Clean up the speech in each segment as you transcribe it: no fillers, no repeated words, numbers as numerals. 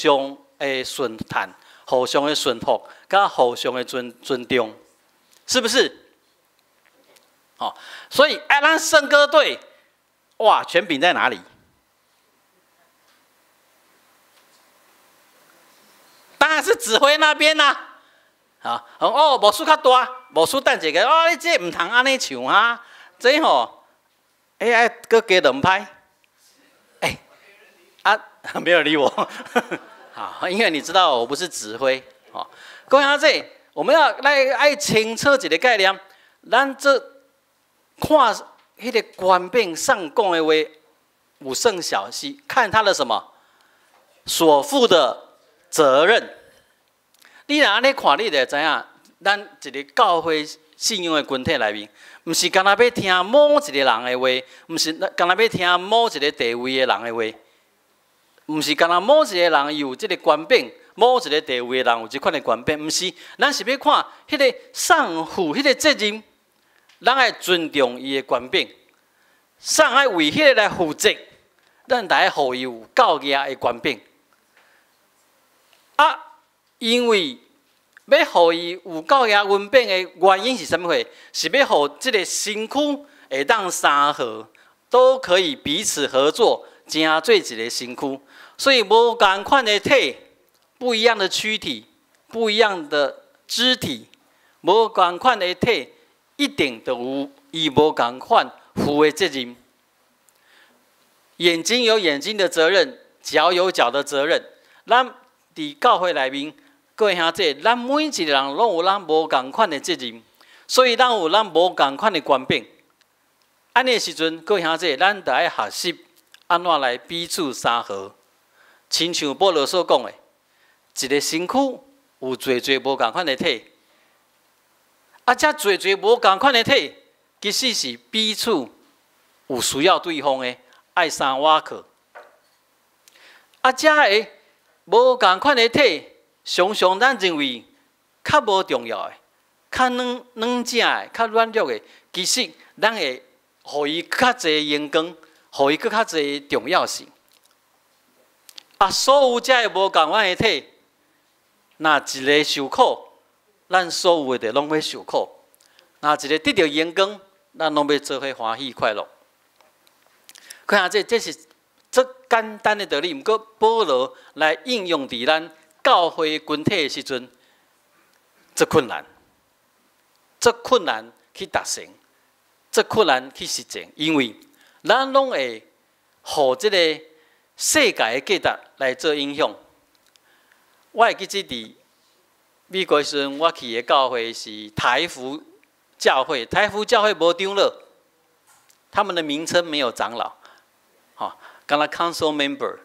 相顺谈，互相的顺服，甲互相的尊重，是不是？哦，所以咱圣歌队，哇，权柄在哪里？当然是指挥那边啦。啊，哦，魔术较大，魔术等一个，哦，你这唔通安尼唱啊，这吼，哎，搁加两拍，没有理我，好，因为你知道我不是指挥，哦，讲下这，我们要来爱清楚一个概念，咱这看迄个官兵上讲的话，有甚小细，看他的什么所负的责任。你若安尼看，你就知影，咱一个教会信仰的群体内面，毋是干那要听某一个人的话，毋是干那要听某一个地位的人的话。毋是干那某一个人有这个权柄，某一个地位的人有这款的权柄，毋是，咱是要看迄个上负迄个责任，咱爱尊重伊的权柄，上爱为迄个来负责，咱得互伊有教义的权柄。因为要互伊有教义权柄的原因是啥物货？是要互这个身躯会当三合，都可以彼此合作，成做一个身躯。所以无同款的体，不一样的躯体，不一样的肢体，无同款的体，一定都有伊无同款负的责任。眼睛有眼睛的责任，脚有脚的责任。咱伫教会内面，各位兄弟，咱每一个人拢有咱无同款的责任，所以咱有咱无同款的权柄。安尼时阵，各位兄弟，咱得爱学习安怎来彼此相合。亲像保罗所讲的，一个身躯有侪侪无同款的体，这侪侪无同款的体，其实是彼此有需要对方的，爱相瓦克。这个无同款的体，常常咱认为较无重要的、较软正的、较软弱的，其实咱会互伊较侪眼光，互伊较侪重要性。所有这无同款的体，若一个受苦，咱所有的拢要受苦；若一个得到阳光，咱拢要做伙欢喜快乐。看下这是这简单的道理，不过保罗来应用伫咱教会群体的时阵，这困难，这困难去达成，这困难去实践，因为咱拢会互这个世界的价值来做影响。我会记得伫美国时阵，我去的教会是台福教会。台福教会无长老，他们的名称没有长老，刚才 council member，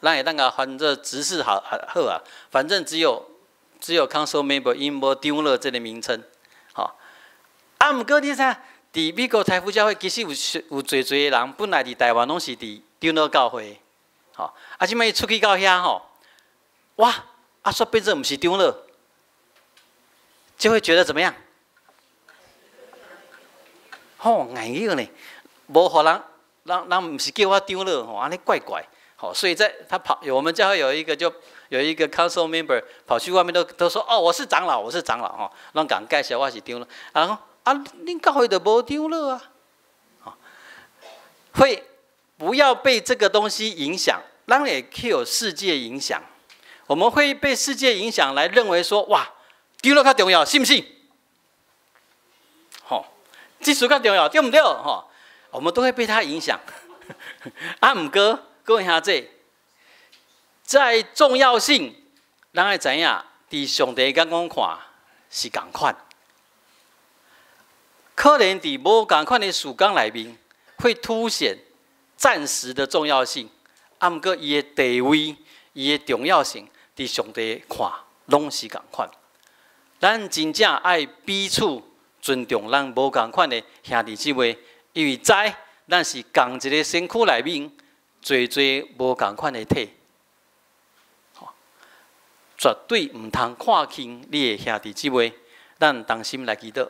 咱会当甲翻做执事好啊，反正只有 council member， 因无长老这个名称，毋过你睇，伫美国台福教会其实有侪的人，本来伫台湾拢是伫长老教会。即摆出去到遐哇，煞变成毋是长老，就会觉得怎么样？眼热呢，无互人毋是叫我长老安尼怪怪。所以我们教会有一个 council member 跑去外面都说我是长老，我是长老拢讲介绍我是长老，然后恁教会就无长老啊，会不要被这个东西影响。咱也可以有世界影响，我们会被世界影响来认为说，哇，长老较重要，信不信？这事较重要，对不对？我们都会被它影响。不过各位兄弟，在重要性，咱要知影，伫上帝眼光看是同款，可能伫无同款的事工内面，会凸显暂时的重要性。不过，伊的地位、伊的重要性，伫上帝看拢是同款。咱真正爱彼此尊重咱无同款的兄弟姊妹，因为知咱是同一个身躯内面，侪无同款的体，绝对唔通看轻你的兄弟姊妹。咱同心来祈祷。